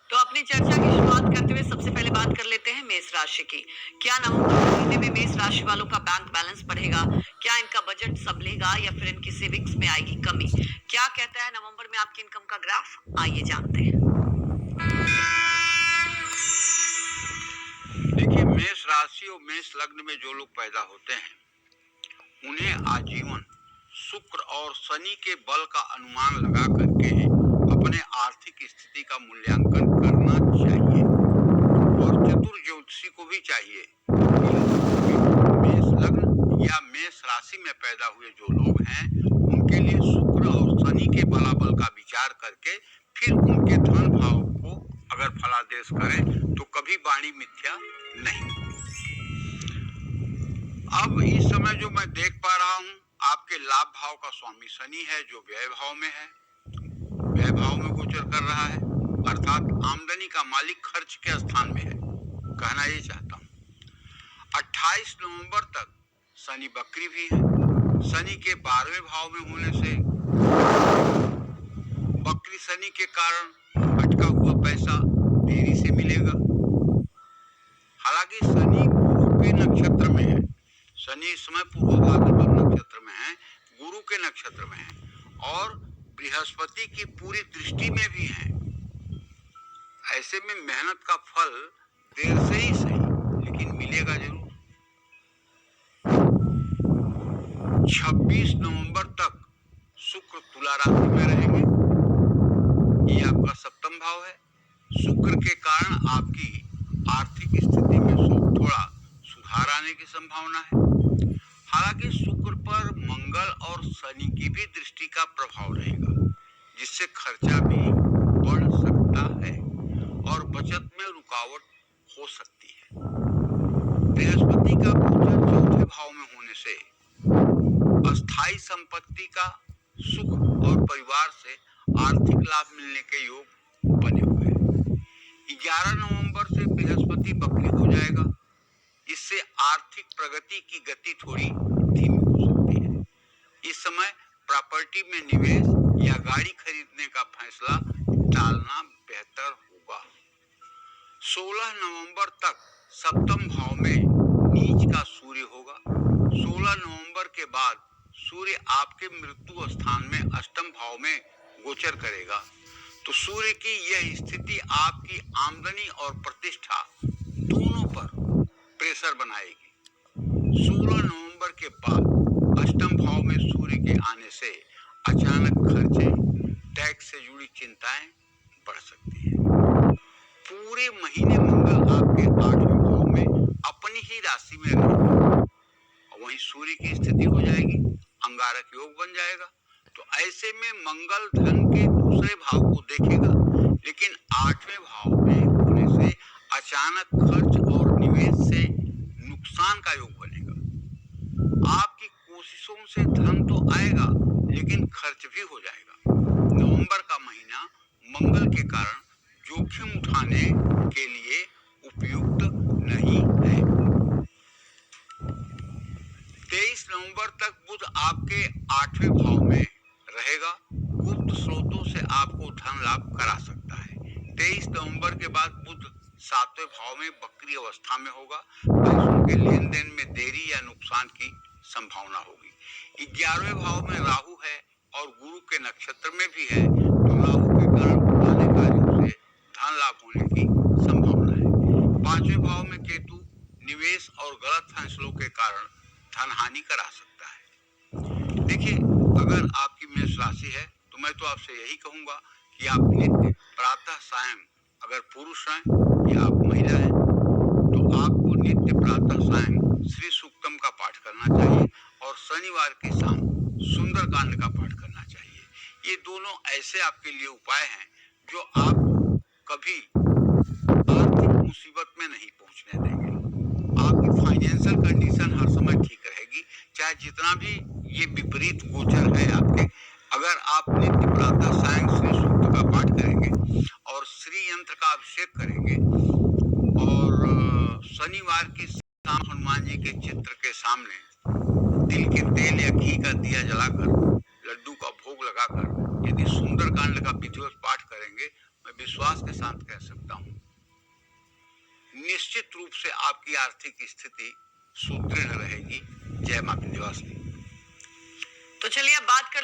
तो अपनी चर्चा की शुरुआत करते हुए सबसे पहले बात कर लेते हैं मेष राशि की। क्या नवंबर महीने में मेष राशि वालों का बैंक बैलेंस बढ़ेगा? क्या इनका बजट संभलेगा या फिर इनकी सेविंग्स में आएगी कमी? क्या कहता है नवंबर में आपकी इनकम का ग्राफ? आइए जानते हैं। देखिए, मेष राशि और मेष लग्न में जो लोग पैदा होते हैं उन्हें आजीवन शुक्र और शनि के बल का अनुमान लगा करके अपने आर्थिक स्थिति का मूल्यांकन करना चाहिए। और चतुर ज्योतिषी को भी चाहिए कि मेष लग्न या मेष राशि में पैदा हुए जो लोग हैं उनके लिए शुक्र और शनि के बलाबल का विचार करके फिर उनके धन भाव को अगर फलादेश करें तो कभी वाणी मिथ्या नहीं। अब इस समय जो मैं देख पा रहा हूं, आपके लाभ भाव का स्वामी शनि है जो व्यय भाव में है, व्यय भाव में गोचर कर रहा है, अर्थात आमदनी का मालिक खर्च के स्थान में है। कहना ये चाहता हूं 28 नवंबर तक शनि बकरी भी है। शनि के 12वें भाव में होने से बकरी शनि के कारण अटका हुआ पैसा देरी से मिलेगा। हालांकि शनि गुरु के नक्षत्र में है, शनि इस समय पूर्व भाद्रपद नक्षत्र में है, गुरु के नक्षत्र में है और बृहस्पति की पूरी दृष्टि में भी है। ऐसे में मेहनत का फल देर से ही सही लेकिन मिलेगा जरूर। 26 नवंबर तक शुक्र तुला राशि में रहेंगे, ये आपका सप्तम भाव है। शुक्र के कारण आपकी आर्थिक स्थिति में थोड़ा सुधार आने की संभावना है। हालांकि शुक्र पर मंगल और शनि की भी दृष्टि का प्रभाव रहेगा जिससे खर्चा भी बढ़ सकता है और बचत में रुकावट हो सकती है। बृहस्पति का गोचर चौथे भाव में होने से अस्थायी संपत्ति का सुख और परिवार से आर्थिक लाभ मिलने के योग बने हुए हैं। 11 नवंबर से बृहस्पति बकरी हो जाएगा, इससे आर्थिक प्रगति की गति थोड़ी धीमी हो सकती है। इस समय प्रॉपर्टी में निवेश या गाड़ी खरीदने का फैसला टालना बेहतर होगा। 16 नवंबर तक सप्तम भाव में नीच का सूर्य होगा। 16 नवंबर के बाद सूर्य आपके मृत्यु स्थान में अष्टम भाव में गोचर करेगा, तो सूर्य की यह स्थिति आपकी आमदनी और प्रतिष्ठा दोनों पर प्रेशर बनाएगी। 16 नवंबर के बाद अष्टम भाव में सूर्य के आने से अचानक खर्चे, टैक्स से जुड़ी चिंताएं बढ़ सकती हैं। पूरे महीने मंगल आपके 8वें भाव में अपनी ही राशि में रहेगा और वहीं सूर्य की स्थिति हो जाएगी, अंगारक योग बन जाएगा। तो ऐसे में मंगल धन के दूसरे भाव को देखेगा, लेकिन 8वें भाव में होने से अचानक खर्च और निवेश से नुकसान का योग बनेगा। आपकी कोशिशों से धन तो आएगा लेकिन खर्च भी हो जाएगा। नवंबर का महीना मंगल के कारण जोखिम उठाने के लिए उपयुक्त नहीं है। 23 नवंबर तक बुध आपके 8वें भाव में रहेगा, गुप्त स्रोतों से आपको धन लाभ करा सकता है। 23 नवंबर के बाद बुध 7वें भाव में बकरी अवस्था में होगा, पैसों के लेन देन में देरी या नुकसान की संभावना होगी। 11वें भाव में राहु है और गुरु के नक्षत्र में भी है, तो राहु के कारण पुराने कार्यों से धन लाभ होने की संभावना है। 5वें भाव में केतु निवेश और गलत फैसलों के कारण धन हानि करा सकता है। देखिए, अगर आपकी मेष राशि है तो मैं तो आपसे यही कहूंगा कि आप नित्य प्रातः सायं, अगर पुरुष हैं या आप महिला हैं तो आपको नित्य प्रातः सायं श्री सूक्तम का पाठ करना चाहिए और शनिवार की शाम सुंदरकांड का पाठ करना चाहिए। ये दोनों ऐसे आपके लिए उपाय हैं जो आपको कभी आर्थिक मुसीबत में नहीं पहुंचने देंगे। आपकी फाइनेंशियल कंडीशन हर समय ठीक रहेगी, चाहे जितना भी ये विपरीत गोचर है आपके। अगर आप नित्य प्रातः सायं श्री सूक्त का पाठ करेंगे और श्री यंत्र का अभिषेक करेंगे और शनिवार की शाम हनुमान जी के चित्र के सामने तिल के तेल या घी का दिया जलाकर, लड्डू का भोग लगाकर यदि सुंदरकांड का विधिवत पाठ करेंगे शांत कह सकता हूं। निश्चित रूप से आपकी आर्थिक स्थिति सुदृढ़ रहेगी। जय मां विंध्यवासिनी। तो चलिए अब बात कर